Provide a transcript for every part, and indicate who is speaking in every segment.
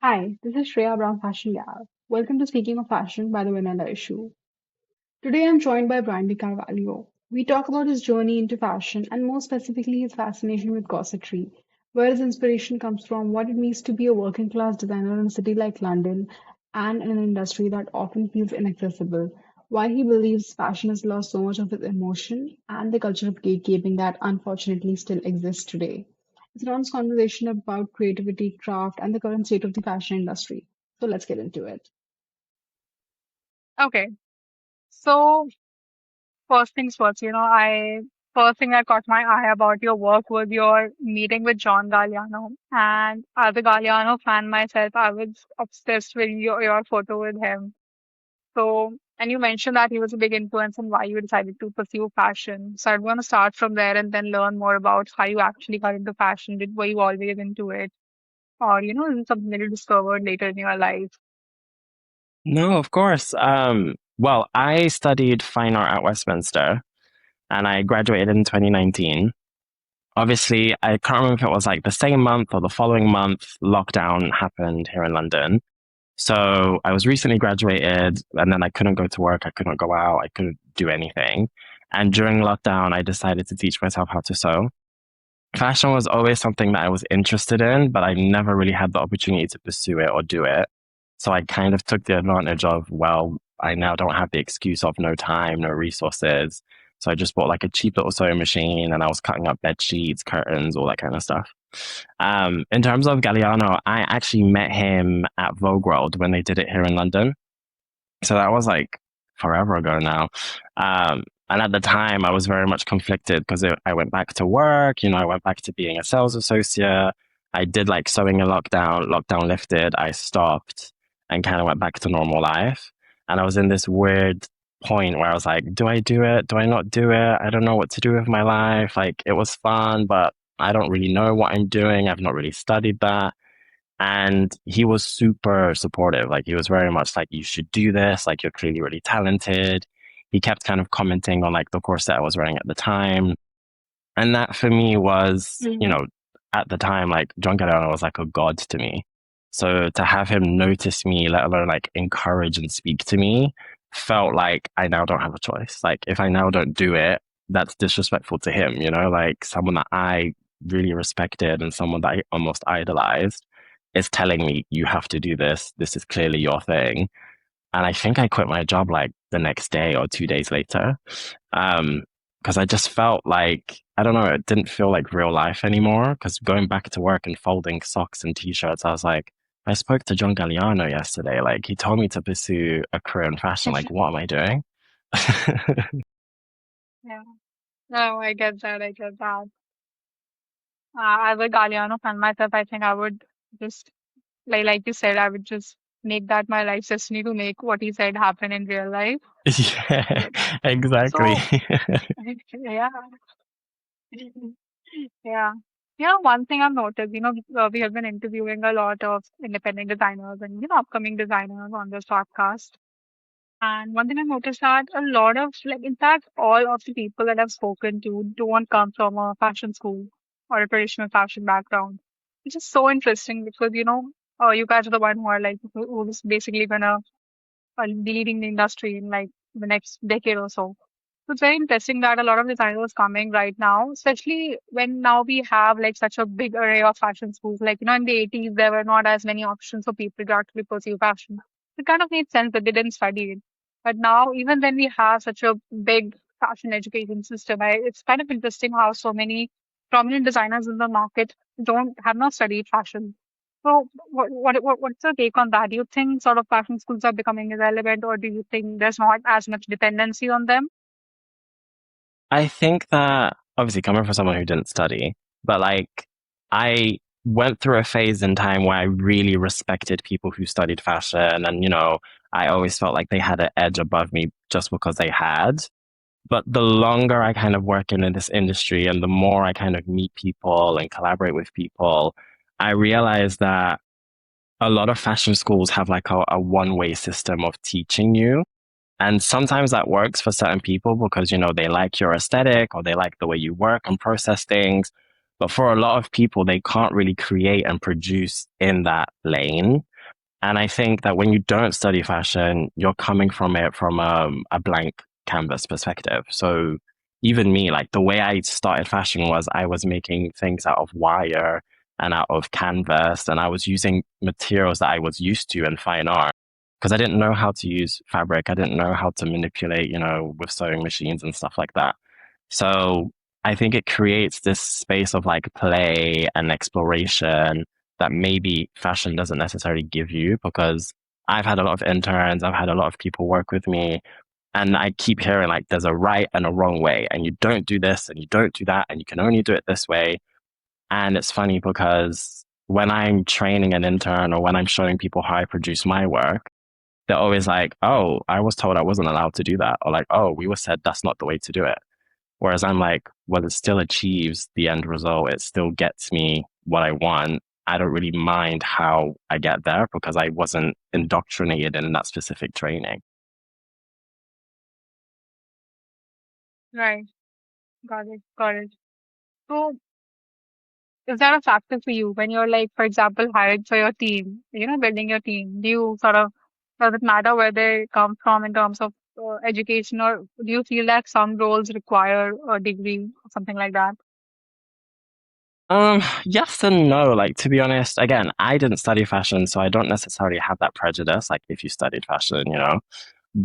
Speaker 1: Hi, this is Shreya Brown Fashion Gal. Welcome to Speaking of Fashion by the Vanilla Issue. Today I'm joined by Brian de Carvalho. We talk about his journey into fashion and more specifically his fascination with corsetry, where his inspiration comes from, what it means to be a working class designer in a city like London and in an industry that often feels inaccessible, why he believes fashion has lost so much of its emotion, and the culture of gatekeeping that unfortunately still exists today. It's an honest conversation about creativity, craft, and the current state of the fashion industry. So let's get into it.
Speaker 2: Okay, so first things first, I first thing that caught my eye about your work was your meeting with John Galliano. And as a Galliano fan myself, I was obsessed with your photo with him. So, and you mentioned that he was a big influence on why you decided to pursue fashion. So I'd want to start from there and then learn more about how you actually got into fashion. Were you always into it? Or, is it something that you discovered later in your life?
Speaker 3: No, of course. Well, I studied fine art at Westminster and I graduated in 2019. Obviously, I can't remember if it was like the same month or the following month, lockdown happened here in London. So I was recently graduated and then I couldn't go to work, I couldn't go out, I couldn't do anything. And during lockdown, I decided to teach myself how to sew. Fashion was always something that I was interested in, but I never really had the opportunity to pursue it or do it. So I kind of took the advantage of, well, I now don't have the excuse of no time, no resources. So I just bought like a cheap little sewing machine and I was cutting up bed sheets, curtains, all that kind of stuff. In terms of Galliano, I actually met him at Vogue World when they did it here in London. So that was like forever ago now. And at the time, I was very much conflicted because I went back to work, I went back to being a sales associate. I did like sewing in lockdown, lockdown lifted, I stopped and kind of went back to normal life. And I was in this weird point where I was like, do I do it? Do I not do it? I don't know what to do with my life. Like it was fun, but I don't really know what I'm doing. I've not really studied that. And he was super supportive. Like he was very much like, you should do this. Like you're clearly really talented. He kept kind of commenting on like the corset I was wearing at the time. And that for me was,
Speaker 1: Mhm.
Speaker 3: at the time, like John Galliano was like a god to me. So to have him notice me, let alone like encourage and speak to me, felt like I now don't have a choice. Like if I now don't do it, that's disrespectful to him, like someone that I really respected and someone that I almost idolized is telling me, you have to do this. This is clearly your thing. And I think I quit my job like the next day or 2 days later. Um, because I just felt like, I don't know, it didn't feel like real life anymore. Because going back to work and folding socks and t-shirts, I was like, I spoke to John Galliano yesterday. Like, he told me to pursue a career in fashion. Like, what am I doing?
Speaker 2: Yeah. No, I get that. I get that. As a Galliano fan myself, I think I would just like you said, I would just make that my life's destiny to make what he said happen in real life.
Speaker 3: Yeah,
Speaker 2: Yeah.
Speaker 3: exactly.
Speaker 2: So yeah, yeah. One thing I've noticed, we have been interviewing a lot of independent designers and upcoming designers on this podcast. And one thing I noticed that a lot of, like, in fact, all of the people that I've spoken to don't come from a fashion school or a traditional fashion background, which is so interesting because, you guys are the one who are like, who's basically gonna leading the industry in like the next decade or so. So it's very interesting that a lot of designers coming right now, especially when now we have like such a big array of fashion schools. Like, in the 80s, there were not as many options for people to actually pursue fashion. It kind of made sense that they didn't study it. But now, even when we have such a big fashion education system, it's kind of interesting how so many prominent designers in the market don't have not studied fashion. So, what's your take on that? Do you think sort of fashion schools are becoming irrelevant, or do you think there's not as much dependency on them?
Speaker 3: I think that obviously coming from someone who didn't study, but like I went through a phase in time where I really respected people who studied fashion and I always felt like they had an edge above me just because they had. But the longer I kind of work in this industry and the more I kind of meet people and collaborate with people, I realize that a lot of fashion schools have like a one-way system of teaching you. And sometimes that works for certain people because, they like your aesthetic or they like the way you work and process things. But for a lot of people, they can't really create and produce in that lane. And I think that when you don't study fashion, you're coming from it from a blank canvas perspective. So even me, like the way I started fashion was I was making things out of wire and out of canvas, and I was using materials that I was used to in fine art because I didn't know how to use fabric. I didn't know how to manipulate, with sewing machines and stuff like that. So I think it creates this space of like play and exploration that maybe fashion doesn't necessarily give you because I've had a lot of interns, I've had a lot of people work with me, and I keep hearing like there's a right and a wrong way, and you don't do this and you don't do that, and you can only do it this way. And it's funny because when I'm training an intern or when I'm showing people how I produce my work, they're always like, oh, I was told I wasn't allowed to do that. Or like, oh, we were said that's not the way to do it. Whereas I'm like, well, it still achieves the end result. It still gets me what I want. I don't really mind how I get there because I wasn't indoctrinated in that specific training.
Speaker 2: Right. Got it. Got it. So is that a factor for you when you're like, for example, hired for your team, building your team? Do you sort of, does it matter where they come from in terms of education, or do you feel like some roles require a degree or something like that?
Speaker 3: Yes and no. Like to be honest, again, I didn't study fashion, so I don't necessarily have that prejudice. Like if you studied fashion.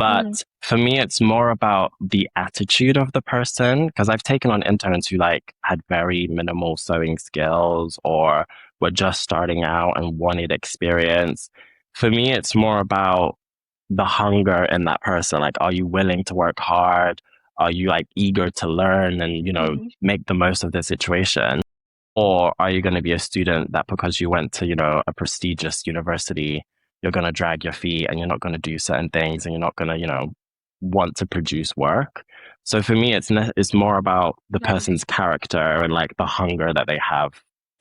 Speaker 2: Mm-hmm.
Speaker 3: But for me, it's more about the attitude of the person because I've taken on interns who like had very minimal sewing skills or were just starting out and wanted experience. For me, it's more about the hunger in that person. Like, are you willing to work hard? Are you like eager to learn and,
Speaker 2: Mm-hmm.
Speaker 3: make the most of the situation? Or are you going to be a student that because you went to, a prestigious university, you're going to drag your feet and you're not going to do certain things and you're not going to, want to produce work? So for me, it's more about the
Speaker 2: Right.
Speaker 3: person's character and like the hunger that they have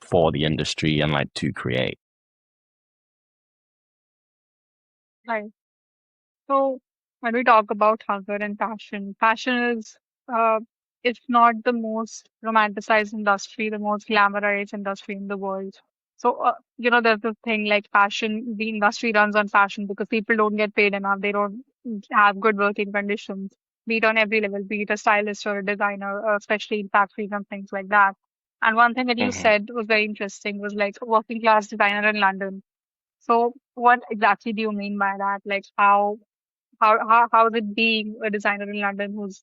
Speaker 3: for the industry and like to create.
Speaker 2: Right. So when we talk about hunger and passion, passion is, uh, it's not the most romanticized industry, the most glamorized industry in the world. So, there's this thing like passion, the industry runs on passion because people don't get paid enough. They don't have good working conditions, be it on every level, be it a stylist or a designer, especially in factories and things like that. And one thing that you
Speaker 3: Hmm.
Speaker 2: said was very interesting was like a working class designer in London. So what exactly do you mean by that? Like how is it being a designer in London who's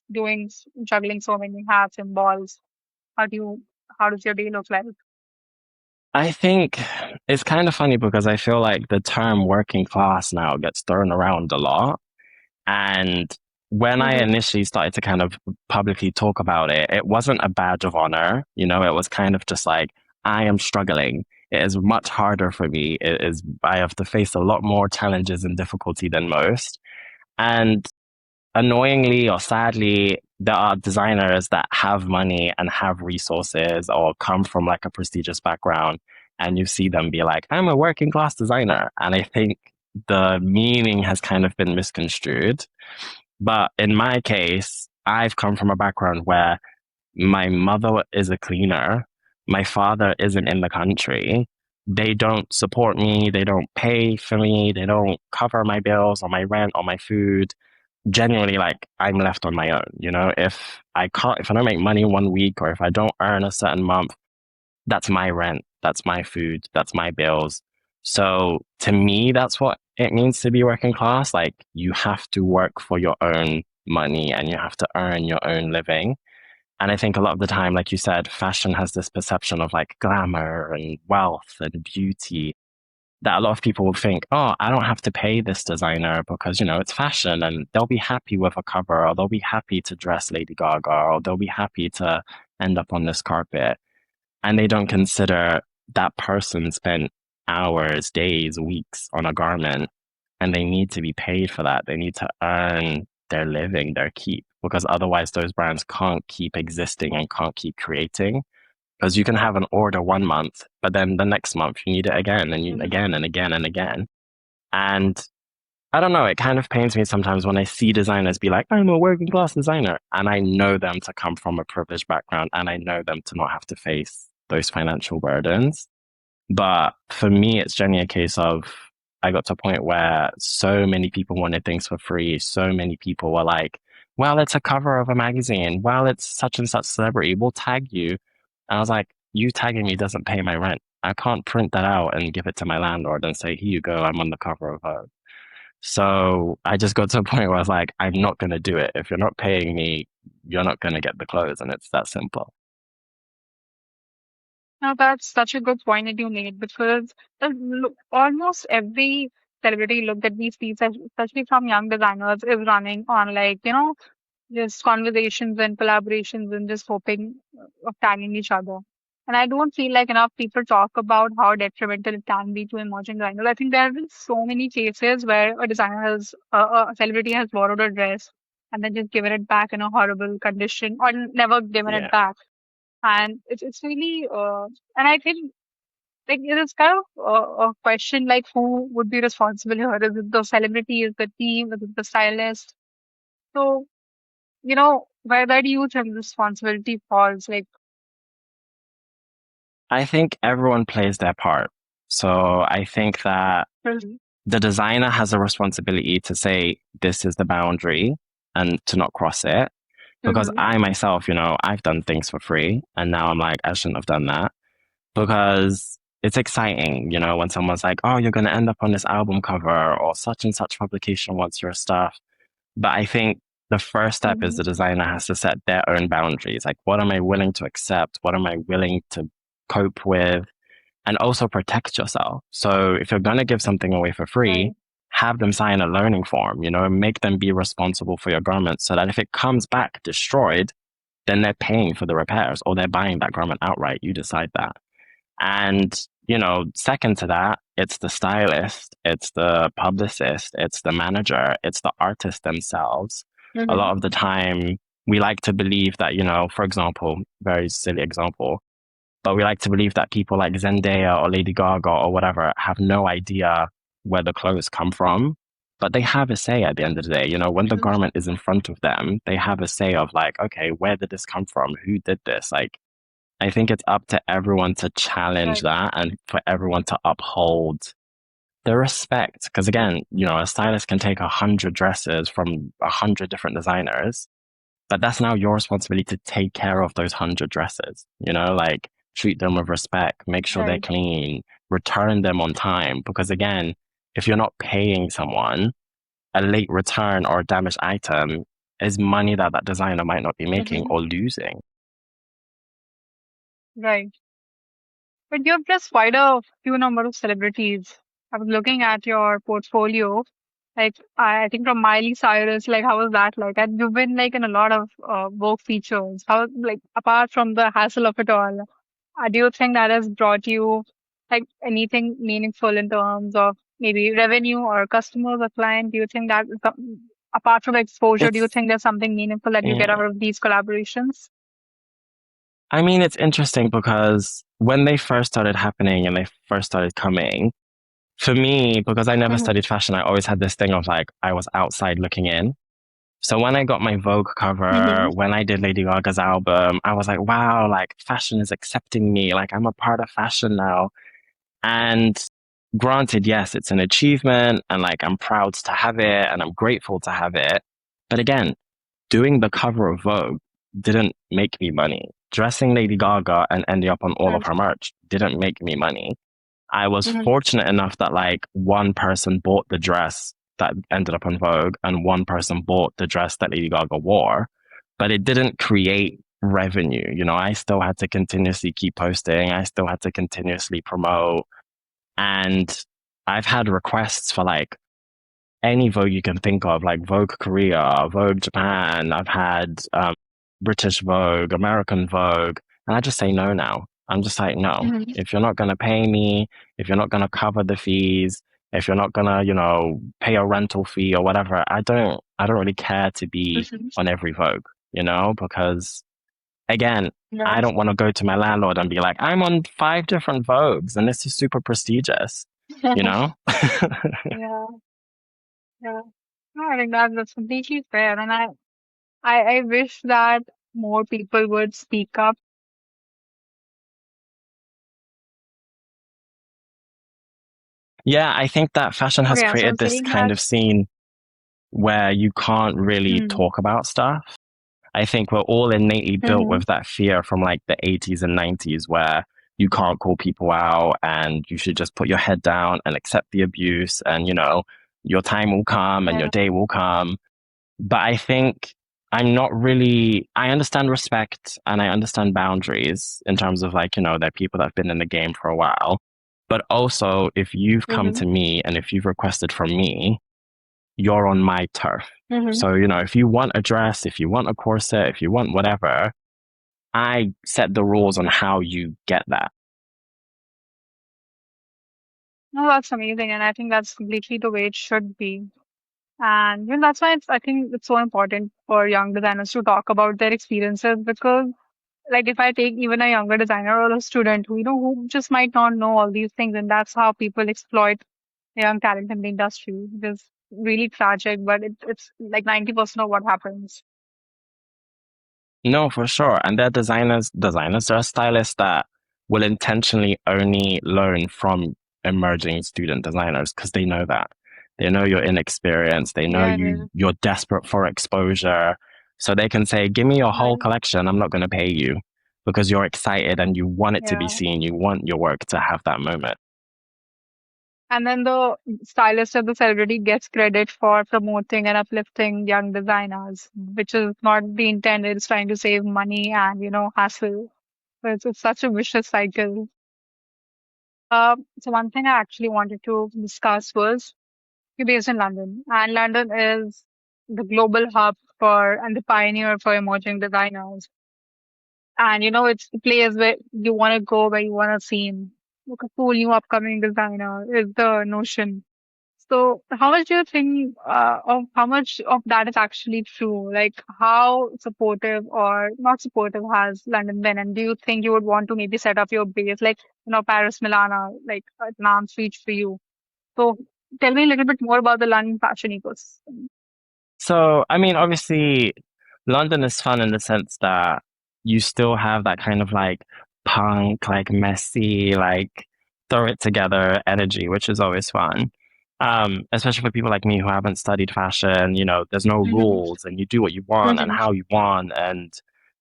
Speaker 2: juggling so many hats and balls? How do you how does your day look like?
Speaker 3: I think it's kind of funny because I feel like the term working class now gets thrown around a lot. And when I
Speaker 2: Mm-hmm.
Speaker 3: initially started to kind of publicly talk about it, it wasn't a badge of honor. It was kind of just like, I am struggling. It is much harder for me. I have to face a lot more challenges and difficulty than most. And annoyingly or sadly, there are designers that have money and have resources or come from like a prestigious background. And you see them be like, I'm a working class designer. And I think the meaning has kind of been misconstrued. But in my case, I've come from a background where my mother is a cleaner, my father isn't in the country. They don't support me, they don't pay for me, they don't cover my bills or my rent or my food. Genuinely, like I'm left on my own. If I don't make money one week or if I don't earn a certain month, that's my rent, that's my food, that's my bills. So to me, that's what it means to be working class. Like you have to work for your own money and you have to earn your own living. And I think a lot of the time, like you said, fashion has this perception of like glamour and wealth and beauty that a lot of people will think, oh, I don't have to pay this designer because, it's fashion and they'll be happy with a cover or they'll be happy to dress Lady Gaga or they'll be happy to end up on this carpet. And they don't consider that person spent hours, days, weeks on a garment and they need to be paid for that. They need to earn their living, their keep, because otherwise those brands can't keep existing and can't keep creating. Because you can have an order one month, but then the next month you need it again and you
Speaker 2: Mm-hmm.
Speaker 3: again and again and again. And I don't know, it kind of pains me sometimes when I see designers be like, I'm a working class designer. And I know them to come from a privileged background and I know them to not have to face those financial burdens. But for me, it's generally a case of I got to a point where so many people wanted things for free. So many people were like, well, it's a cover of a magazine. Well, it's such and such celebrity. We'll tag you. And I was like, you tagging me doesn't pay my rent. I can't print that out and give it to my landlord and say, here you go, I'm on the cover of Vogue. So I just got to a point where I was like, I'm not going to do it. If you're not paying me, you're not going to get the clothes. And it's that simple.
Speaker 2: Now that's such a good point that you made because almost every celebrity look that we see, especially from young designers, is running on like, just conversations and collaborations and just hoping of tagging each other. And I don't feel like enough people talk about how detrimental it can be to emerging designers. I think there have been so many cases where a celebrity has borrowed a dress and then just given it back in a horrible condition or never given it
Speaker 3: Yeah.
Speaker 2: back. And it's really, and I think like it is kind of a question like who would be responsible here? Is it the celebrity? Is the team? Is it the stylist? So, where do you think responsibility falls? Like,
Speaker 3: I think everyone plays their part. So I think that
Speaker 2: Mhm.
Speaker 3: the designer has a responsibility to say, this is the boundary and to not cross it. Because
Speaker 2: Mhm.
Speaker 3: I myself, I've done things for free and now I'm like, I shouldn't have done that because it's exciting, when someone's like, oh, you're going to end up on this album cover or such and such publication wants your stuff. But I think the first step is the
Speaker 2: Mhm.
Speaker 3: designer has to set their own boundaries. Like, what am I willing to accept? What am I willing to cope with? And also protect yourself. So if you're going to give something away for free,
Speaker 2: Right.
Speaker 3: have them sign a learning form, make them be responsible for your garment so that if it comes back destroyed, then they're paying for the repairs or they're buying that garment outright. You decide that. And, second to that, it's the stylist, it's the publicist, it's the manager, it's the artist themselves. A lot
Speaker 2: Mhm.
Speaker 3: of the time, we like to believe that, for example, very silly example, but we like to believe that people like Zendaya or Lady Gaga or whatever have no idea where the clothes come from. But they have a say at the end of the day. When the
Speaker 2: Mhm.
Speaker 3: garment is in front of them, they have a say of like, okay, where did this come from? Who did this? Like, I think it's up to everyone to challenge
Speaker 2: Right.
Speaker 3: that and for everyone to uphold the respect. Because again, a stylist can take 100 dresses from 100 different designers, but that's now your responsibility to take care of those 100 dresses, like treat them with respect, make sure they're
Speaker 2: Right.
Speaker 3: clean, return them on time. Because again, if you're not paying someone, a late return or a damaged item is money that that designer might not be making
Speaker 2: Mhm.
Speaker 3: or losing.
Speaker 2: Right. But you have just quite a few number of celebrities. I was looking at your portfolio. Like, I think from Miley Cyrus, like, how was that like? And you've been like in a lot of Vogue features. How, like, apart from the hassle of it all, do you think that has brought you like anything meaningful in terms of maybe revenue or customers or client? Do you think that is apart from exposure, do you
Speaker 3: It's,
Speaker 2: think there's something meaningful that you get
Speaker 3: yeah.
Speaker 2: out of these collaborations?
Speaker 3: I mean, it's interesting because when they first started happening and they first started coming, for me, because I never
Speaker 2: Mm-hmm.
Speaker 3: studied fashion, I always had this thing of like, I was outside looking in. So when I got my Vogue
Speaker 2: Mm-hmm.
Speaker 3: cover, when I did Lady Gaga's album, I was like, wow, like fashion is accepting me. Like I'm a part of fashion now. And granted, yes, it's an achievement and like I'm proud to have it and I'm grateful to have it. But again, doing the cover of Vogue didn't make me money. Dressing Lady Gaga and ending up on all of
Speaker 2: Right.
Speaker 3: her merch didn't make me money. I was
Speaker 2: Mm-hmm.
Speaker 3: fortunate enough that like one person bought the dress that ended up on Vogue and one person bought the dress that Lady Gaga wore, but it didn't create revenue. I still had to continuously keep posting. I still had to continuously promote. And I've had requests for like any Vogue you can think of, like Vogue Korea, Vogue Japan. I've had British Vogue, American Vogue, and I just say no now. I'm just like, no.
Speaker 2: Mm-hmm.
Speaker 3: If you're not gonna pay me, if you're not gonna cover the fees, if you're not gonna, pay a rental fee or whatever, I don't really care to be
Speaker 2: Mm-hmm.
Speaker 3: on every Vogue, because again, I
Speaker 2: Right.
Speaker 3: don't want to go to my landlord and be like, I'm on 5 different Vogues and this is super prestigious, you know?
Speaker 2: Yeah. Yeah. No, I think that's completely fair, and I wish that more people would speak up.
Speaker 3: Yeah, I think that fashion has
Speaker 2: Okay, so
Speaker 3: created
Speaker 2: I'm
Speaker 3: this
Speaker 2: saying
Speaker 3: kind
Speaker 2: that.
Speaker 3: of scene where you can't really
Speaker 2: Mm,
Speaker 3: talk about stuff. I think we're all innately built
Speaker 1: Mm-hmm.
Speaker 3: with that fear from like the 80s and 90s where you can't call people out and you should just put your head down and accept the abuse and, your time will come and your
Speaker 2: yeah,
Speaker 3: day will come. But I think I'm not really, I understand respect and I understand boundaries in terms of like, they're people that have been in the game for a while. But also, if you've come
Speaker 1: Mm-hmm.
Speaker 3: to me and if you've requested from me, you're on my turf.
Speaker 1: Mm-hmm.
Speaker 3: So, if you want a dress, if you want a corset, if you want whatever, I set the rules on how you get that.
Speaker 2: no, that's amazing, and I think that's completely the way it should be. And that's why I think it's so important for young designers to talk about their experiences because, like, if I take even a younger designer or a student who who just might not know all these things, and that's how people exploit young talent in the industry. It is really tragic, but it's like 90% of what happens.
Speaker 3: No, for sure. And they're there are stylists that will intentionally only learn from emerging student designers because they know that. They know you're inexperienced. They know
Speaker 2: Yeah, yeah,
Speaker 3: you're desperate for exposure. So they can say, give me your whole
Speaker 2: right.
Speaker 3: collection. I'm not going to pay you because you're excited and you want it to be
Speaker 2: Yeah.
Speaker 3: seen. You want your work to have that moment.
Speaker 2: And then the stylist or the celebrity gets credit for promoting and uplifting young designers, which is not the intent. It's trying to save money and, hassle. So it's such a vicious cycle. So one thing I actually wanted to discuss was you're based in London, and London is the global hub for and the pioneer for emerging designers. And it's the place where you want to go, where you want to see him. Look, a cool new upcoming designer is the notion. So, how much do you think of how much of that is actually true? Like, how supportive or not supportive has London been? And do you think you would want to maybe set up your base, like, Paris, Milan, are like an arm's reach for you? So, tell me a little bit more about the London fashion ecosystem.
Speaker 3: So, I mean, obviously, London is fun in the sense that you still have that kind of like punk, like messy, like throw it together energy, which is always fun. Especially for people like me who haven't studied fashion, there's no
Speaker 2: Hmm.
Speaker 3: rules and you do what you want and
Speaker 1: Mm-hmm.
Speaker 3: how you want and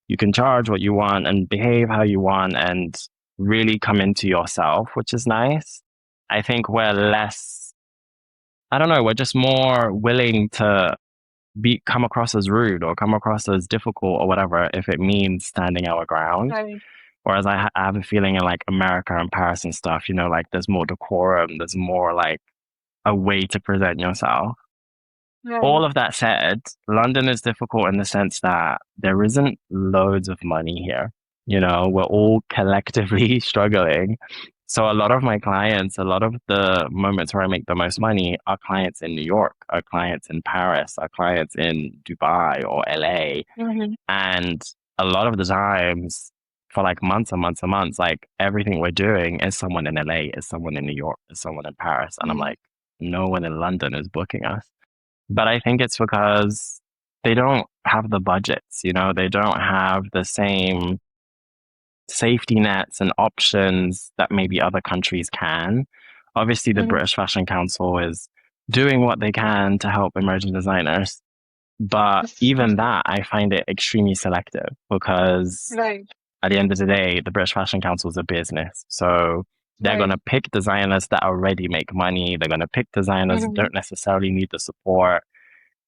Speaker 3: you can charge what you want and behave how you want and really come into yourself, which is nice. I think we're less, I don't know, we're just more willing to come across as rude or come across as difficult or whatever if it means standing our ground.
Speaker 2: Right,
Speaker 3: Whereas I have a feeling in like America and Paris and stuff, like there's more decorum, there's more like a way to present yourself.
Speaker 2: right.
Speaker 3: All of that said, London is difficult in the sense that there isn't loads of money here. We're all collectively struggling. So a lot of my clients, a lot of the moments where I make the most money are clients in New York, are clients in Paris, are clients in Dubai or LA.
Speaker 1: Mm-hmm.
Speaker 3: And a lot of the times, for like months and months and months, like everything we're doing is someone in LA, is someone in New York, is someone in Paris. And I'm
Speaker 2: Mm,
Speaker 3: like, no one in London is booking us. But I think it's because they don't have the budgets, they don't have the same safety nets and options that maybe other countries can. Obviously, the
Speaker 1: Mm-hmm.
Speaker 3: British Fashion Council is doing what they can to help emerging designers. But even that, I find it extremely selective because
Speaker 2: right,
Speaker 3: at the end of the day, the British Fashion Council is a business. So they're going
Speaker 2: right.
Speaker 3: to pick designers that already make money. They're going to pick designers that
Speaker 1: Mm-hmm.
Speaker 3: don't necessarily need the support.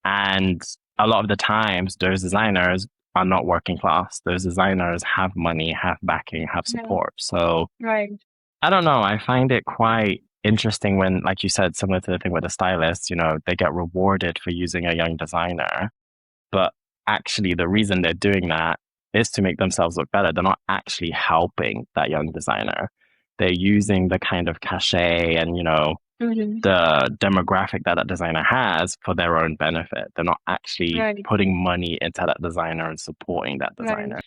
Speaker 3: And a lot of the times, those designers are not working class. Those designers have money, have backing, have
Speaker 2: Yeah,
Speaker 3: support. So
Speaker 2: right.
Speaker 3: I don't know. I find it quite interesting when, like you said, similar to the thing with the stylists, they get rewarded for using a young designer. But actually, the reason they're doing that is to make themselves look better. They're not actually helping that young designer. They're using the kind of cachet and,
Speaker 1: Mm-hmm.
Speaker 3: the demographic that that designer has for their own benefit. They're not actually
Speaker 2: Right,
Speaker 3: putting money into that designer and supporting that
Speaker 2: right.
Speaker 3: designer.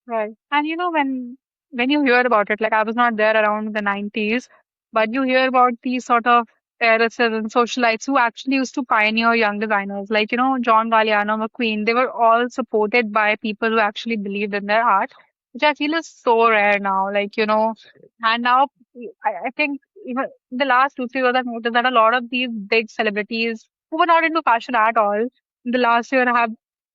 Speaker 2: Right. And when you hear about it, like I was not there around the 90s, but you hear about these sort of terrorists and socialites who actually used to pioneer young designers, like John Galliano, McQueen. They were all supported by people who actually believed in their art, which I feel is so rare now. Like and now I think even the last 2, 3 years, I've noticed that a lot of these big celebrities who were not into fashion at all in the last year have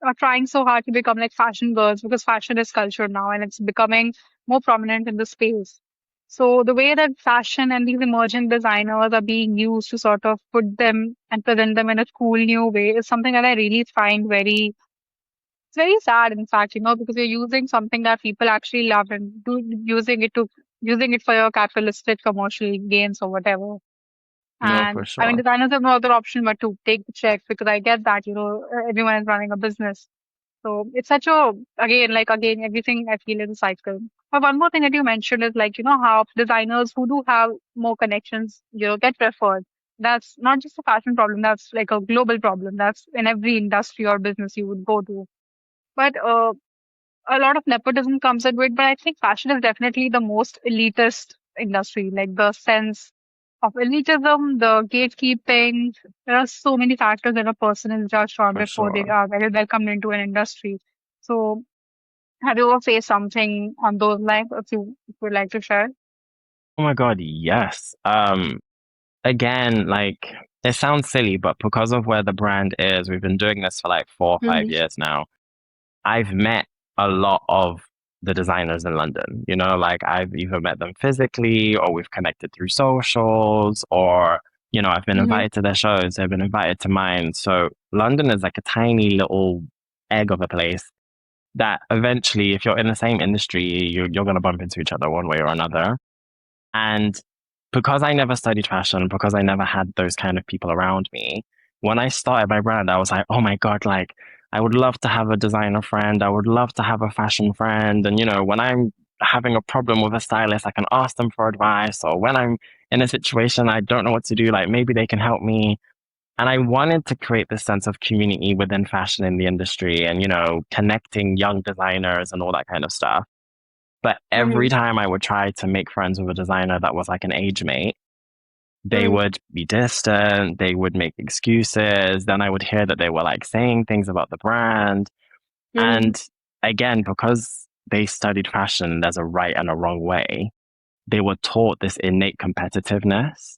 Speaker 2: are trying so hard to become like fashion girls because fashion is culture now and it's becoming more prominent in the space. So the way that fashion and these emerging designers are being used to sort of put them and present them in a cool new way is something that I really find very it's very sad, in fact, because you're using something that people actually love and using it for your capitalistic commercial gains or whatever.
Speaker 3: No, for
Speaker 2: And I mean,
Speaker 3: sure.
Speaker 2: designers have no other option but to take the check because I get that, everyone is running a business. So it's such a, again, everything I feel is a cycle. But one more thing that you mentioned is like, how designers who do have more connections, get preferred. That's not just a fashion problem, that's like a global problem. That's in every industry or business you would go to. But a lot of nepotism comes into it, but I think fashion is definitely the most elitist industry, like the sense of elitism, the gatekeeping. There are so many factors that a person is judged on
Speaker 3: For
Speaker 2: before they
Speaker 3: sure.
Speaker 2: are very welcomed into an industry. So, have you ever faced something on those lines, if you would like to share?
Speaker 3: Oh my God, yes. Again, like it sounds silly, but because of where the brand is, we've been doing this for like 4 or 5 years now. I've met a lot of the designers in London. Like I've either met them physically or we've connected through socials or, I've been
Speaker 1: Mm-hmm.
Speaker 3: invited to their shows, they've been invited to mine. So London is like a tiny little egg of a place that eventually, if you're in the same industry, you're going to bump into each other one way or another. And because I never studied fashion, because I never had those kind of people around me, when I started my brand, I was like, oh my God, like I would love to have a designer friend. I would love to have a fashion friend. And, when I'm having a problem with a stylist, I can ask them for advice. Or when I'm in a situation I don't know what to do, like maybe they can help me. And I wanted to create this sense of community within fashion in the industry and, connecting young designers and all that kind of stuff. But every
Speaker 1: Mm-hmm.
Speaker 3: time I would try to make friends with a designer that was like an age mate, they
Speaker 1: Mm-hmm.
Speaker 3: would be distant, they would make excuses. Then I would hear that they were like saying things about the brand.
Speaker 1: Mm-hmm.
Speaker 3: And again, because they studied fashion, there's a right and a wrong way, they were taught this innate competitiveness.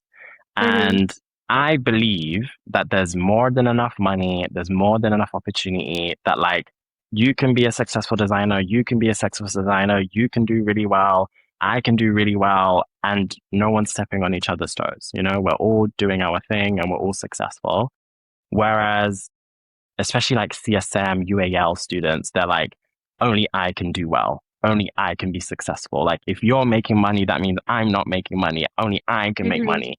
Speaker 1: Mm-hmm.
Speaker 3: And I believe that there's more than enough money, there's more than enough opportunity that like you can be a successful designer, you can be a successful designer, you can do really well, I can do really well, and no one's stepping on each other's toes. We're all doing our thing and we're all successful. Whereas, especially like CSM, UAL students, they're like, only I can do well. Only I can be successful. Like, if you're making money, that means I'm not making money. Only I can make
Speaker 1: Mm-hmm.
Speaker 3: money.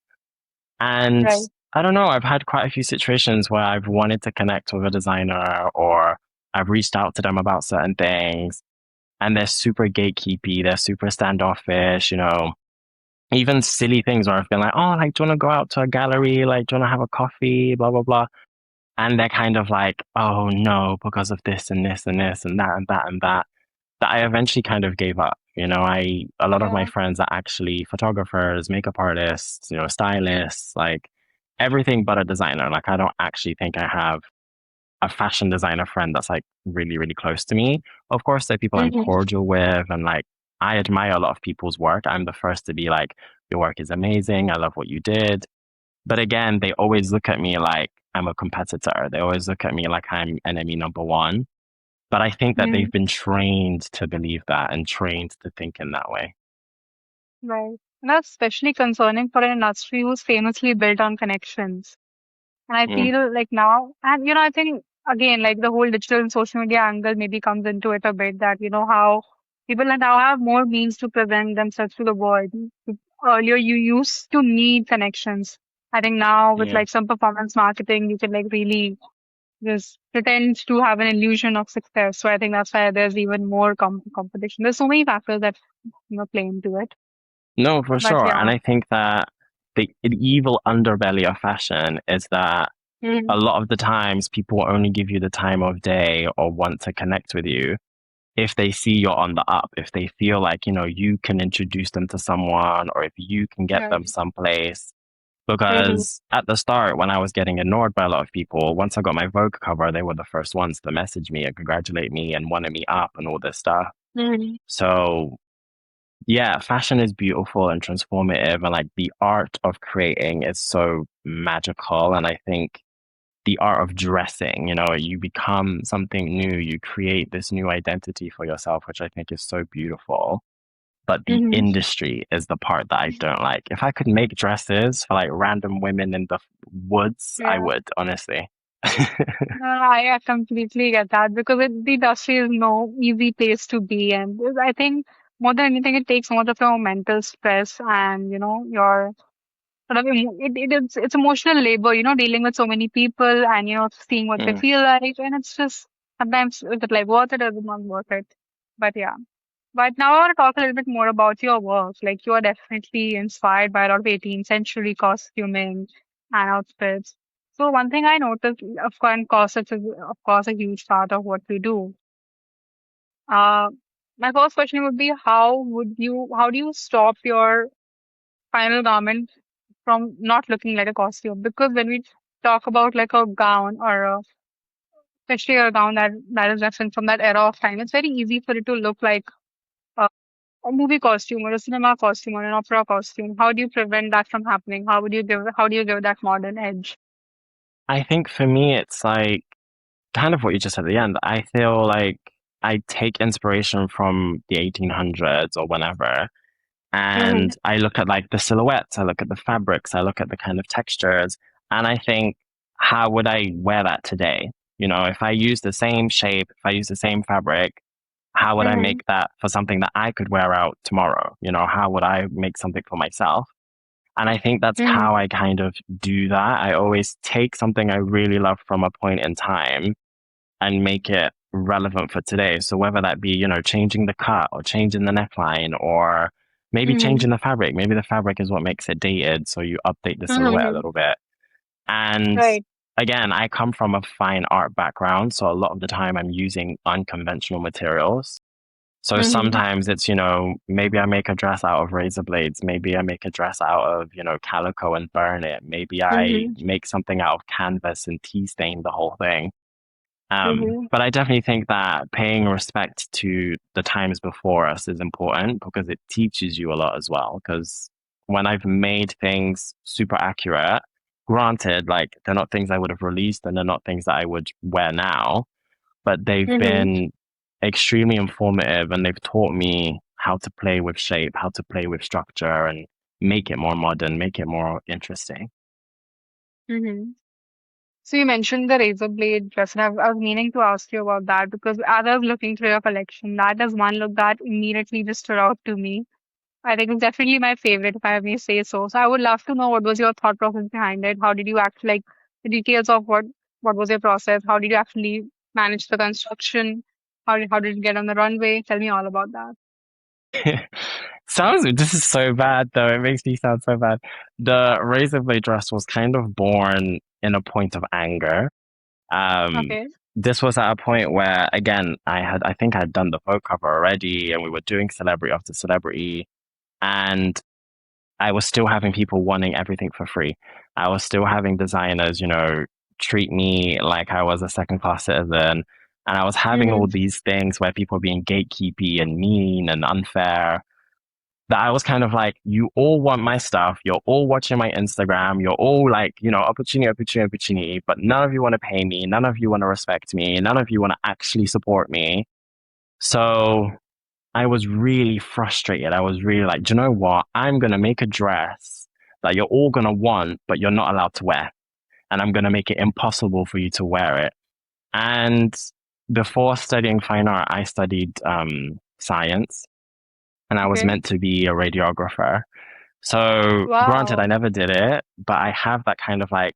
Speaker 3: And
Speaker 2: Right.
Speaker 3: I don't know, I've had quite a few situations where I've wanted to connect with a designer or I've reached out to them about certain things and they're super gatekeepy, they're super standoffish, even silly things where I've been like, oh, like, do you want to go out to a gallery? Like, do you want to have a coffee? Blah, blah, blah. And they're kind of like, oh no, because of this and this and this and that and that and that, that I eventually kind of gave up. A lot of my
Speaker 2: Yeah.
Speaker 3: friends are actually photographers, makeup artists, stylists, like everything but a designer. Like I don't actually think I have a fashion designer friend that's like really, really close to me. Of course, there are people I'm
Speaker 1: Mm-hmm.
Speaker 3: cordial with and like I admire a lot of people's work. I'm the first to be like, your work is amazing. I love what you did. But again, they always look at me like I'm a competitor. They always look at me like I'm enemy number one. But I think that
Speaker 1: Mm-hmm.
Speaker 3: they've been trained to believe that and trained to think in that way.
Speaker 2: Right. And that's especially concerning for an industry who's famously built on connections. And I
Speaker 3: Mm,
Speaker 2: feel like now, and I think again, like the whole digital and social media angle maybe comes into it a bit that, how people now have more means to present themselves to the world. Earlier, you used to need connections. I think now with
Speaker 3: yeah.
Speaker 2: like some performance marketing, you can like really just pretend to have an illusion of success. So I think that's why there's even more competition. There's so many factors that, play into it.
Speaker 3: No, for
Speaker 2: But
Speaker 3: sure. And
Speaker 2: yeah,
Speaker 3: I think that the evil underbelly of fashion is that a
Speaker 1: Mm-hmm.
Speaker 3: lot of the times people will only give you the time of day or want to connect with you if they see you're on the up, if they feel like, you can introduce them to someone or if you can get them
Speaker 1: Right.
Speaker 3: someplace.
Speaker 1: Mm-hmm.
Speaker 3: Because at the start, when I was getting ignored by a lot of people, once I got my Vogue cover, they were the first ones to message me and congratulate me and wanted me up and all this stuff.
Speaker 1: Mm-hmm.
Speaker 3: So yeah, fashion is beautiful and transformative, and like the art of creating is so magical. And I think the art of dressing, you become something new, you create this new identity for yourself, which I think is so beautiful. But the
Speaker 1: Mm-hmm.
Speaker 3: industry is the part that I don't like. If I could make dresses for like random women in the woods, I
Speaker 2: Yeah.
Speaker 3: would, honestly.
Speaker 2: No, I completely get that because the industry is no easy place to be, and I think more than anything, it takes so much of your mental stress and your sort of it's emotional labor, dealing with so many people and seeing what they
Speaker 3: Mm.
Speaker 2: feel like, and it's just sometimes is it like worth it or is it not worth it? But yeah. But now I want to talk a little bit more about your work. Like you are definitely inspired by a lot of 18th century costuming and outfits. So one thing I noticed, of course, and corsets is of course a huge part of what we do. Uh, my first question would be, how do you stop your final garment from not looking like a costume? Because when we talk about like a gown or especially a gown that is referenced from that era of time, it's very easy for it to look like a movie costume or a cinema costume or an opera costume. How do you prevent that from happening? How do you give that modern edge?
Speaker 3: I think for me, it's like kind of what you just said at the end. I feel like I take inspiration from the 1800s or whenever,
Speaker 2: Mm-hmm.
Speaker 3: and I look at like the silhouettes, I look at the fabrics, I look at the kind of textures, and I think, how would I wear that today? If I use the same shape, if I use the same fabric, how would I
Speaker 2: Mm-hmm.
Speaker 3: make that for something that I could wear out tomorrow? How would I make something for myself? And I think that's
Speaker 2: Mm-hmm.
Speaker 3: how I kind of do that. I always take something I really love from a point in time and make it relevant for today. So whether that be, changing the cut or changing the neckline or maybe
Speaker 2: Mm-hmm.
Speaker 3: changing the fabric. Maybe the fabric is what makes it dated. So you update the silhouette a
Speaker 2: Mm-hmm.
Speaker 3: little bit. And
Speaker 2: Right.
Speaker 3: again, I come from a fine art background. So a lot of the time I'm using unconventional materials. So
Speaker 2: Mm-hmm.
Speaker 3: sometimes it's, maybe I make a dress out of razor blades. Maybe I make a dress out of, calico and burn it. Maybe I
Speaker 2: Mm-hmm.
Speaker 3: make something out of canvas and tea stain the whole thing.
Speaker 2: Mm-hmm.
Speaker 3: But I definitely think that paying respect to the times before us is important because it teaches you a lot as well. Because when I've made things super accurate, granted, like they're not things I would have released and they're not things that I would wear now, but they've
Speaker 2: Mm-hmm.
Speaker 3: been extremely informative and they've taught me how to play with shape, how to play with structure and make it more modern, make it more
Speaker 2: Mm-hmm. So you mentioned the razor blade dress, and I was meaning to ask you about that because as I was looking through your collection, that is one look that immediately just stood out to me. I think it's definitely my favorite, if I may say so. So I would love to know what was your thought process behind it. How did you actually like the details of what was your process? How did you actually manage the construction? How did you get on the runway? Tell me all about that.
Speaker 3: This is so bad though. It makes me sound so bad. The razor blade dress was kind of born in a point of anger. Um,
Speaker 2: Okay.
Speaker 3: this was at a point where, again, I think I'd done the Vogue cover already, and we were doing celebrity after celebrity, and I was still having people wanting everything for free. I was still having designers, treat me like I was a second class citizen. And I was having
Speaker 2: Mm-hmm.
Speaker 3: all these things where people were being gatekeepy and mean and unfair that I was kind of like, you all want my stuff. You're all watching my Instagram. You're all like, opportunity, opportunity, opportunity. But none of you want to pay me. None of you want to respect me. None of you want to actually support me. So I was really frustrated. I was really like, do you know what? I'm going to make a dress that you're all going to want, but you're not allowed to wear. And I'm going to make it impossible for you to wear it. And before studying fine art, I studied science and I was
Speaker 2: Okay.
Speaker 3: meant to be a radiographer. So granted, I
Speaker 2: Wow.
Speaker 3: never did it, but I have that kind of like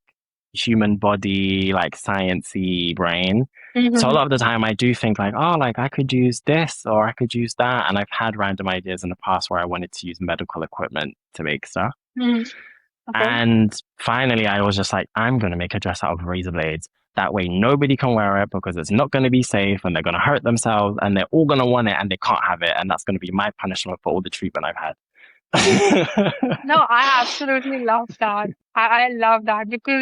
Speaker 3: human body, like sciencey brain. So a
Speaker 2: Mm-hmm.
Speaker 3: lot of the time I do think like, oh, like I could use this or I could use that. And I've had random ideas in the past where I wanted to use medical equipment to make stuff.
Speaker 2: Mm-hmm. Okay.
Speaker 3: And finally I was just like, I'm going to make a dress out of razor blades. That way nobody can wear it because it's not going to be safe and they're going to hurt themselves and they're all going to want it and they can't have it. And that's going to be my punishment for all the treatment I've had.
Speaker 2: No, I absolutely love that. I love that because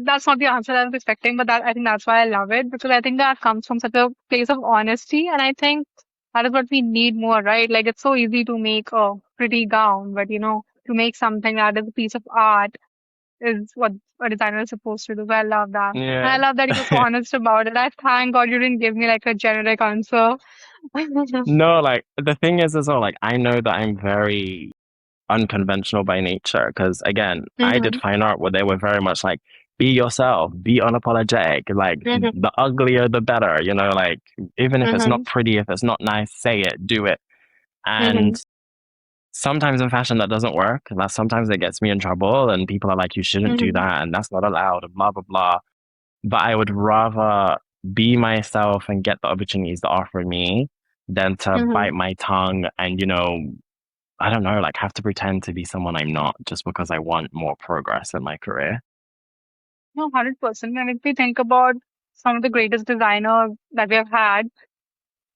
Speaker 2: that's not the answer I was expecting, but that I think that's why I love it because I think that comes from such a place of honesty, and I think That is what we need more, right? Like it's so easy to make a pretty gown, but to make something that is a piece of art is what a designer is supposed to do. I love that. And
Speaker 3: Yeah.
Speaker 2: I love that you were so honest about it. I thank God you didn't give me like a generic answer.
Speaker 3: No, like the thing is as well, like I know that I'm very unconventional by nature because again, I did
Speaker 2: Mm-hmm.
Speaker 3: fine art where they were very much like be yourself, be unapologetic, like
Speaker 2: Mm-hmm.
Speaker 3: the uglier the better, like even if it's
Speaker 2: Mm-hmm.
Speaker 3: not pretty, if it's not nice, say it, do it.
Speaker 2: Mm-hmm.
Speaker 3: And sometimes in fashion that doesn't work. Like sometimes it gets me in trouble and people are like, you shouldn't do
Speaker 2: Mm-hmm.
Speaker 3: that and that's not allowed and blah blah blah. But I would rather be myself and get the opportunities that offer me than to
Speaker 2: Mm-hmm.
Speaker 3: bite my tongue and, I don't know, like have to pretend to be someone I'm not just because I want more progress in my career.
Speaker 2: No, 100%. And if we think about some of the greatest designers that we have had,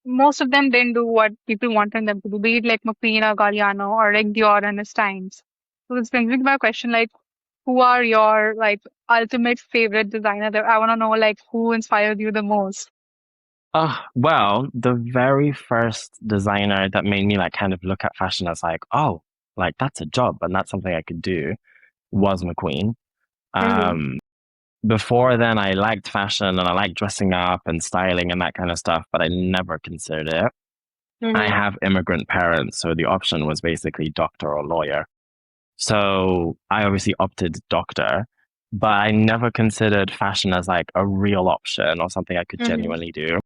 Speaker 2: most of them didn't do what people wanted them to do, be it like McQueen or Galliano or like Dior and his times. So this brings me to my question, like, who are your like ultimate favorite designer? That I want to know like who inspired you the most.
Speaker 3: Well, the very first designer that made me like kind of look at fashion as like, oh, like that's a job and that's something I could do was McQueen.
Speaker 2: Mm-hmm.
Speaker 3: Um, Before then, I liked fashion and I liked dressing up and styling and that kind of stuff, but I never considered it. I
Speaker 2: Mm-hmm.
Speaker 3: have immigrant parents, so the option was basically doctor or lawyer. So I obviously opted doctor, but I never considered fashion as like a real option or something I could
Speaker 2: Mm-hmm.
Speaker 3: genuinely do.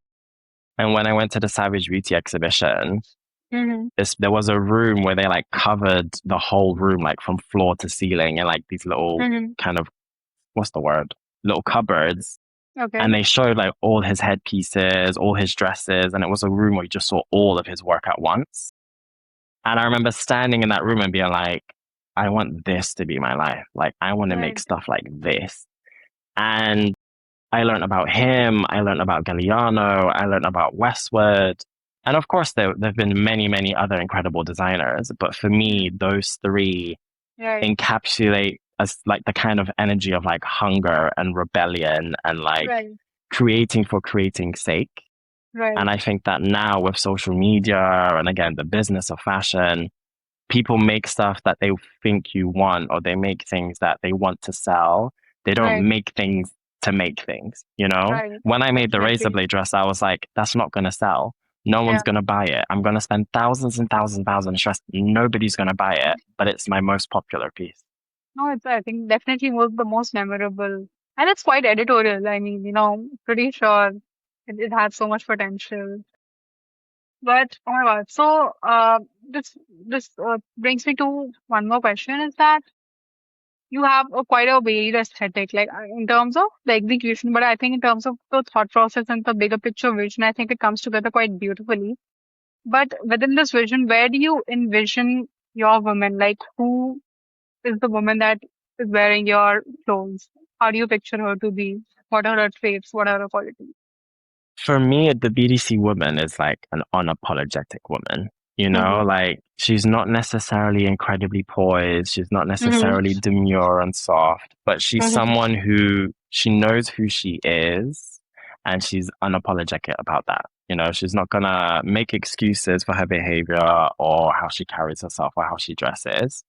Speaker 3: And when I went to the Savage Beauty exhibition,
Speaker 2: Mm-hmm.
Speaker 3: there was a room where they like covered the whole room, like from floor to ceiling, and like these little
Speaker 2: Mm-hmm.
Speaker 3: kind of, what's the word? Little cupboards.
Speaker 2: Okay.
Speaker 3: And they showed like all his headpieces, all his dresses, and it was a room where you just saw all of his work at once. And I remember standing in that room and being like, I want this to be my life. Like, I want to make
Speaker 2: Right.
Speaker 3: stuff like this. And I learned about him. I learned about Galliano. I learned about Westwood. And of course, there have been many, many other incredible designers. But for me,
Speaker 2: Mm-hmm.
Speaker 3: those three
Speaker 2: Right.
Speaker 3: encapsulate as like the kind of energy of like hunger and rebellion and like
Speaker 2: Right.
Speaker 3: creating for creating's sake.
Speaker 2: Right.
Speaker 3: And I think that now with social media and again, the business of fashion, people make stuff that they think you want, or they make things that they want to sell. They
Speaker 2: Right.
Speaker 3: don't make things to make things, you know?
Speaker 2: Right.
Speaker 3: When I made the razor
Speaker 2: Definitely.
Speaker 3: blade dress, I was like, that's not going to sell. No
Speaker 2: Yeah.
Speaker 3: one's going to buy it. I'm going to spend thousands and thousands and thousands of stress. Nobody's going to buy it, but it's my most popular piece.
Speaker 2: No, it's I think definitely was the most memorable. And it's quite editorial. I mean, pretty sure it had so much potential. But oh my God. So this brings me to one more question is that you have a quite a varied aesthetic, like in terms of the execution, but I think in terms of the thought process and the bigger picture vision, I think it comes together quite beautifully. But within this vision, where do you envision your woman? Like who is the woman that is wearing your clothes? How do you picture her to be? What are her traits? What are her qualities?
Speaker 3: For me, the BDC woman is like an unapologetic woman.
Speaker 2: Mm-hmm.
Speaker 3: Like she's not necessarily incredibly poised. She's not
Speaker 2: Mm-hmm.
Speaker 3: necessarily demure and soft, but she's
Speaker 2: Mm-hmm.
Speaker 3: someone who she knows who she is and she's unapologetic about that. She's not gonna make excuses for her behavior or how she carries herself or how she dresses.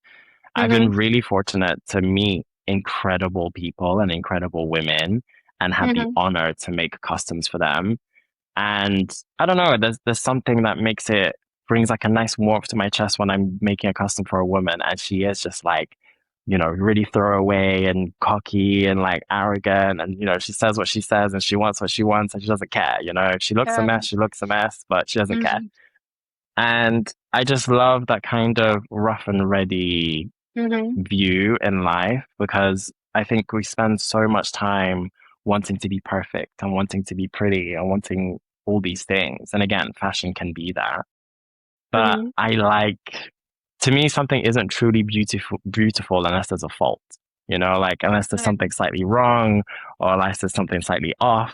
Speaker 3: I've
Speaker 2: Mm-hmm.
Speaker 3: been really fortunate to meet incredible people and incredible women and have the
Speaker 2: Mm-hmm.
Speaker 3: honor to make customs for them. And I don't know, there's something that makes it brings like a nice warmth to my chest when I'm making a custom for a woman and she is just like, really throwaway and cocky and like arrogant and she says what she says and she wants what she wants and she doesn't care, If she looks a
Speaker 2: Yeah.
Speaker 3: mess, she looks a mess, but she doesn't care.
Speaker 2: Mm-hmm.
Speaker 3: And I just love that kind of rough and ready
Speaker 2: Mm-hmm.
Speaker 3: view in life because I think we spend so much time wanting to be perfect and wanting to be pretty and wanting all these things. And again, fashion can be that. But
Speaker 2: Mm-hmm.
Speaker 3: I like, to me, something isn't truly beautiful unless there's a fault, like unless there's
Speaker 2: Right.
Speaker 3: something slightly wrong or unless there's something slightly off,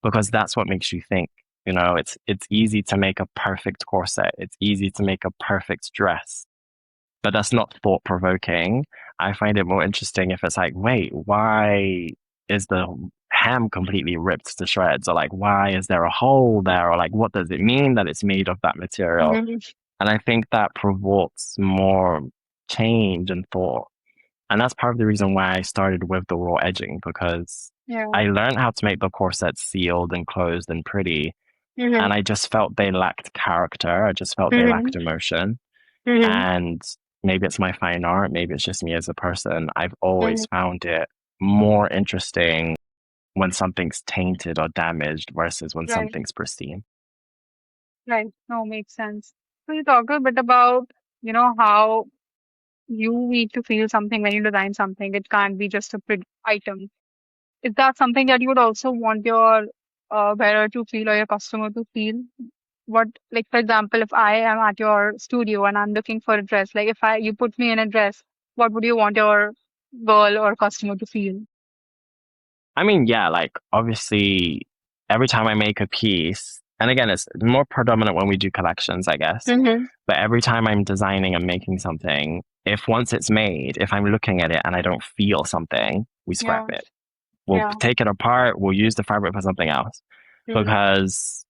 Speaker 3: because that's what makes you think. It's easy to make a perfect corset. It's easy to make a perfect dress, but that's not thought provoking. I find it more interesting if it's like, wait, why is the hem completely ripped to shreds, or like, why is there a hole there? Or like, what does it mean that it's made of that material?
Speaker 2: Mhm.
Speaker 3: And I think that provokes more change and thought. And that's part of the reason why I started with the raw edging, because
Speaker 2: Yeah.
Speaker 3: I learned how to make the corsets sealed and closed and pretty.
Speaker 2: Mhm.
Speaker 3: And I just felt they lacked character. I just felt they
Speaker 2: Mhm.
Speaker 3: lacked emotion.
Speaker 2: Mhm.
Speaker 3: And maybe it's my fine art, maybe it's just me as a person. I've always
Speaker 2: Mhm.
Speaker 3: found it more interesting when something's tainted or damaged versus when
Speaker 2: Right.
Speaker 3: something's pristine.
Speaker 2: Right. No, makes sense. So you talked a bit about, how you need to feel something when you design something. It can't be just a pretty item. Is that something that you would also want your wearer to feel or your customer to feel? What, like, for example, if I am at your studio and I'm looking for a dress, like if you put me in a dress, what would you want your girl or customer to feel?
Speaker 3: I mean, yeah, like obviously every time I make a piece, and again, it's more predominant when we do collections, I guess.
Speaker 2: Mm-hmm.
Speaker 3: But every time I'm designing and making something, if once it's made, if I'm looking at it and I don't feel something, we scrap
Speaker 2: Yeah.
Speaker 3: it. We'll
Speaker 2: Yeah.
Speaker 3: take it apart, we'll use the fabric for something else.
Speaker 2: Mm-hmm.
Speaker 3: Because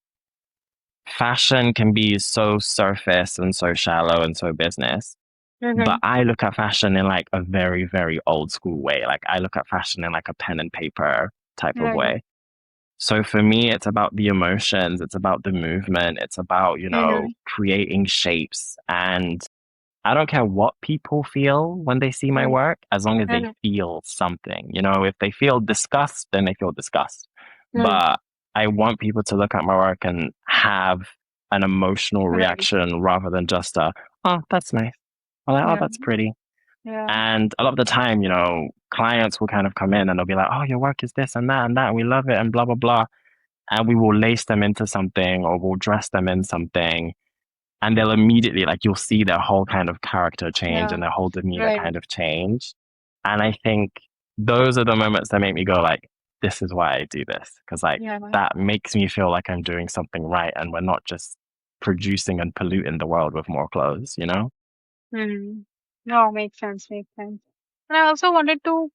Speaker 3: fashion can be so surface and so shallow and so business.
Speaker 2: Mm-hmm.
Speaker 3: But I look at fashion in like a very, very old school way. Like I look at fashion in like a pen and paper type of
Speaker 2: Right.
Speaker 3: way. So for me, it's about the emotions, it's about the movement, it's about,
Speaker 2: Mm-hmm.
Speaker 3: creating shapes. And I don't care what people feel when they see my work, as long as they
Speaker 2: Mm-hmm.
Speaker 3: feel something. If they feel disgust, then they feel disgust.
Speaker 2: Mm-hmm.
Speaker 3: But I want people to look at my work and have an emotional
Speaker 2: Right.
Speaker 3: reaction rather than just oh, that's nice. Or like, oh,
Speaker 2: Yeah.
Speaker 3: that's pretty.
Speaker 2: Yeah.
Speaker 3: And a lot of the time, clients will kind of come in and they'll be like, oh, your work is this and that, and we love it, and blah, blah, blah. And we will lace them into something or we'll dress them in something. And they'll immediately, like, you'll see their whole kind of character change
Speaker 2: Yeah.
Speaker 3: and their whole demeanor
Speaker 2: Right.
Speaker 3: kind of change. And I think those are the moments that make me go, like, this is why I do this. Because, like,
Speaker 2: Yeah.
Speaker 3: that makes me feel like I'm doing something right and we're not just producing and polluting the world with more clothes, you know?
Speaker 2: Mm-hmm. No, makes sense. Makes sense. And I also wanted to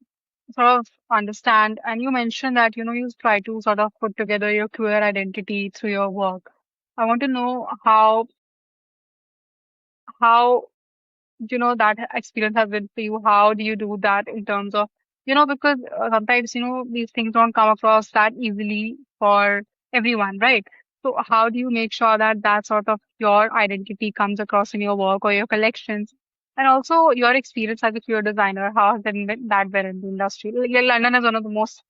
Speaker 2: sort of understand, and you mentioned that, you try to sort of put together your queer identity through your work. I want to know how that experience has been for you. How do you do that in terms of, because sometimes, these things don't come across that easily for everyone, right? So how do you make sure that that sort of your identity comes across in your work or your collections? And also your experience as a queer designer, how has that been in the industry? Like, London is one of the most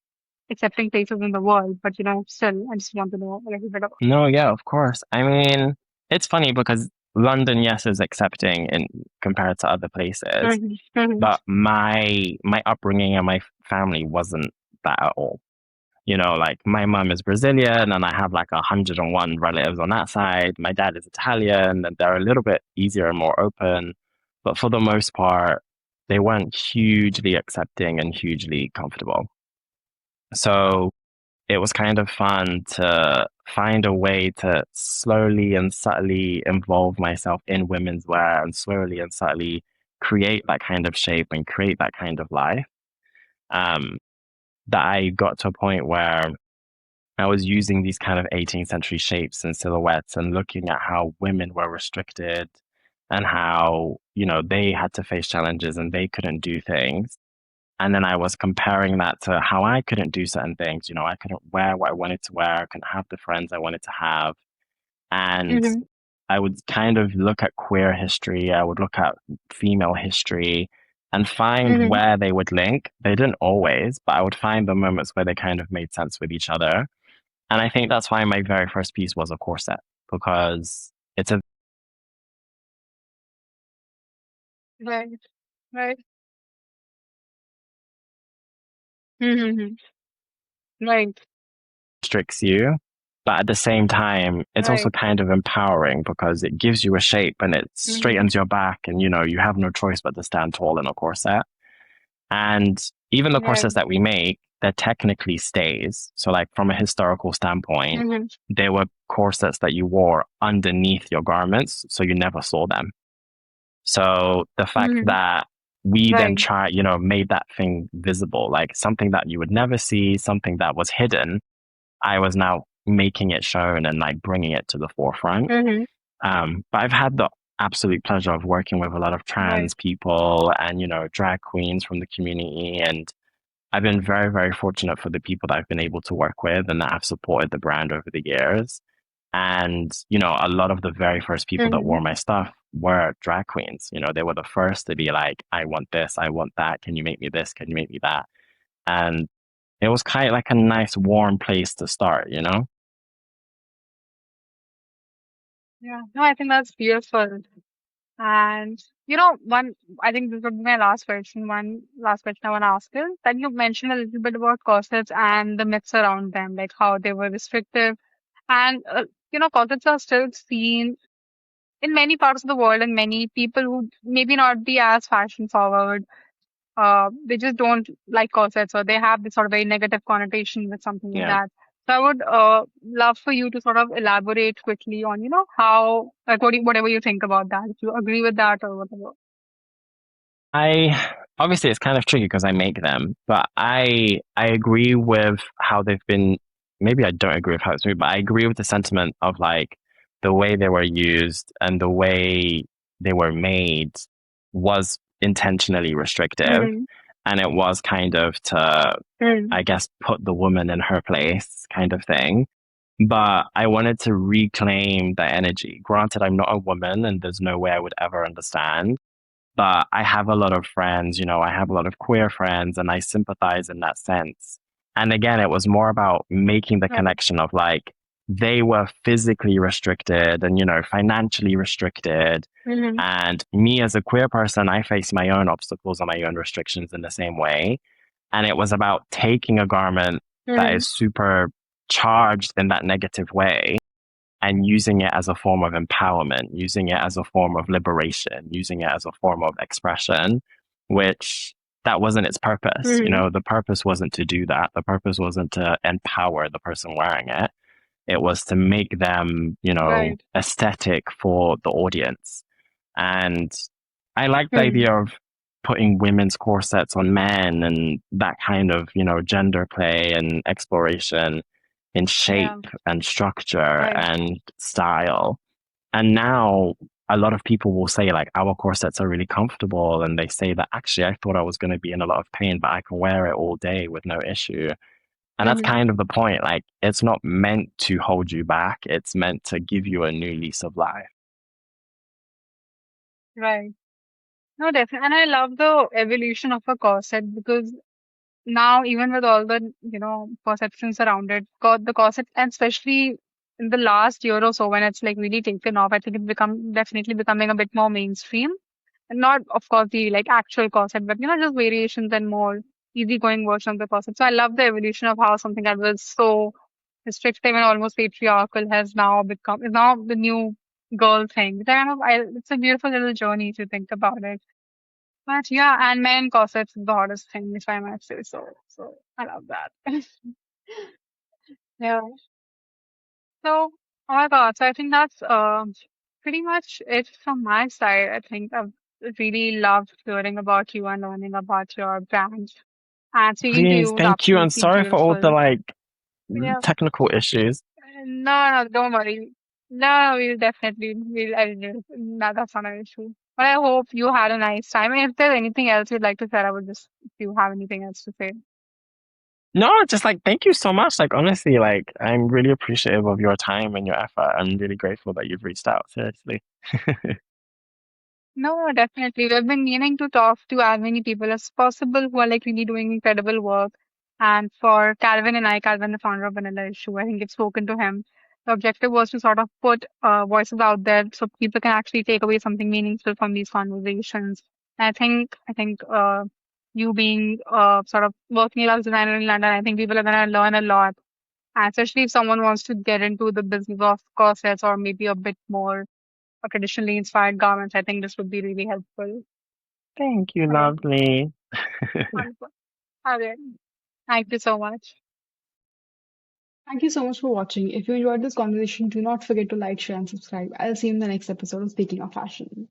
Speaker 2: accepting places in the world, but still, I just want to know a little bit about.
Speaker 3: No, yeah, of course. I mean, it's funny because London, yes, is accepting in compared to other places,
Speaker 2: Mhm, mhm.
Speaker 3: but my upbringing and my family wasn't that at all. Like my mom is Brazilian and I have like 101 relatives on that side. My dad is Italian and they're a little bit easier and more open. But for the most part, they weren't hugely accepting and hugely comfortable. So it was kind of fun to find a way to slowly and subtly involve myself in women's wear and slowly and subtly create that kind of shape and create that kind of life. Um, that I got to a point where I was using these kind of 18th century shapes and silhouettes and looking at how women were restricted and how, they had to face challenges and they couldn't do things. And then I was comparing that to how I couldn't do certain things. I couldn't wear what I wanted to wear. I couldn't have the friends I wanted to have. And
Speaker 2: Mhm,
Speaker 3: I would kind of look at queer history. I would look at female history and find
Speaker 2: mhm.
Speaker 3: where they would link. They didn't always, but I would find the moments where they kind of made sense with each other. And I think that's why my very first piece was a corset, because it's a
Speaker 2: Right, right. Mhm, right,
Speaker 3: restricts you, but at the same time, it's also
Speaker 2: right.
Speaker 3: kind of empowering because it gives you a shape and it
Speaker 2: Mhm,
Speaker 3: straightens your back, and you have no choice but to stand tall in a corset. And even the corsets
Speaker 2: right.
Speaker 3: that we make, they're technically stays. So, like from a historical standpoint,
Speaker 2: Mhm,
Speaker 3: they were corsets that you wore underneath your garments, so you never saw them. So the fact
Speaker 2: mhm.
Speaker 3: that we then
Speaker 2: Right.
Speaker 3: try, made that thing visible, like something that you would never see, something that was hidden. I was now making it shown and like bringing it to the forefront.
Speaker 2: Mm-hmm.
Speaker 3: But I've had the absolute pleasure of working with a lot of
Speaker 2: Right.
Speaker 3: trans people and, drag queens from the community. And I've been very, very fortunate for the people that I've been able to work with and that have supported the brand over the years. And, a lot of the very first people that
Speaker 2: Mm-hmm.
Speaker 3: wore my stuff were drag queens. They were the first to be like, I want this, I want that. Can you make me this? Can you make me that? And it was kind of like a nice, warm place to start.
Speaker 2: Yeah. No, I think that's beautiful. And one, I think this would be my last question. One last question I want to ask is that you mentioned a little bit about corsets and the myths around them, like how they were restrictive. And, corsets are still seen in many parts of the world, and many people who maybe not be as fashion forward, they just don't like corsets, or they have this sort of very negative connotation with something like
Speaker 3: Yeah.
Speaker 2: that. So I would love for you to sort of elaborate quickly on, how, like, whatever you think about that, if you agree with that or whatever.
Speaker 3: I obviously it's kind of tricky because I make them, but I agree with how they've been. Maybe I don't agree with how it's made, but I agree with the sentiment of like the way they were used and the way they were made was intentionally restrictive,
Speaker 2: Mm-hmm.
Speaker 3: and it was kind of to,
Speaker 2: Mm-hmm.
Speaker 3: I guess, put the woman in her place, kind of thing. But I wanted to reclaim that energy. Granted, I'm not a woman, and there's no way I would ever understand, but I have a lot of friends, I have a lot of queer friends and I sympathize in that sense. And again, it was more about making the
Speaker 2: Right.
Speaker 3: connection of like they were physically restricted and, financially restricted.
Speaker 2: Mm-hmm.
Speaker 3: And me as a queer person, I face my own obstacles and my own restrictions in the same way. And it was about taking a garment that
Speaker 2: Mm-hmm.
Speaker 3: is super charged in that negative way and using it as a form of empowerment, using it as a form of liberation, using it as a form of expression, which that wasn't its purpose.
Speaker 2: Mm-hmm.
Speaker 3: The purpose wasn't to do that. The purpose wasn't to empower the person wearing it. It was to make them,
Speaker 2: Right.
Speaker 3: aesthetic for the audience. And I like the
Speaker 2: Mm-hmm.
Speaker 3: idea of putting women's corsets on men and that kind of, gender play and exploration in
Speaker 2: Yeah.
Speaker 3: shape and structure
Speaker 2: Right.
Speaker 3: and style. And now a lot of people will say like our corsets are really comfortable and they say that actually I thought I was going to be in a lot of pain, but I can wear it all day with no issue. And that's
Speaker 2: Mm-hmm.
Speaker 3: kind of the point. Like it's not meant to hold you back. It's meant to give you a new lease of life.
Speaker 2: Right. No, definitely. And I love the evolution of a corset because now, even with all the, perceptions around it, the corset, and especially in the last year or so when it's like really taken off, I think it's definitely becoming a bit more mainstream. And not, of course, the like actual corset, but just variations and more easygoing versions of the corset. So I love the evolution of how something that was so restrictive and almost patriarchal is now the new girl thing. It's a beautiful little journey if you think about it. But yeah, and men corsets is the hardest thing, if I might say so. So I love that. Yeah. So, oh my God. So I think that's pretty much it from my side. I think I've really loved hearing about you and learning about your brand. And speaking to
Speaker 3: Please,
Speaker 2: you is
Speaker 3: thank you. And
Speaker 2: absolutely
Speaker 3: sorry for all the
Speaker 2: beautiful.
Speaker 3: like
Speaker 2: Yeah.
Speaker 3: technical issues.
Speaker 2: No, no, don't worry. No, I will, no, that's not an issue. But I hope you had a nice time. And if there's anything else you'd like to share, I would just, if you have anything else to say.
Speaker 3: No, just like thank you so much. Like honestly, like I'm really appreciative of your time and your effort. I'm really grateful that you've reached out. Seriously.
Speaker 2: No, definitely. We've been meaning to talk to as many people as possible who are like really doing incredible work. And for Calvin, the founder of Vanilla Issue, I think you've spoken to him. The objective was to sort of put voices out there so people can actually take away something meaningful from these conversations. And I think you being sort of working as a designer in London, I think people are gonna learn a lot. And especially if someone wants to get into the business of corsets or maybe a bit more traditionally inspired garments, I think this would be really helpful.
Speaker 3: Thank you,
Speaker 2: Right.
Speaker 3: lovely.
Speaker 2: Wonderful. All right. Thank you so much.
Speaker 1: Thank you so much for watching. If you enjoyed this conversation, do not forget to like, share, and subscribe. I'll see you in the next episode of Speaking of Fashion.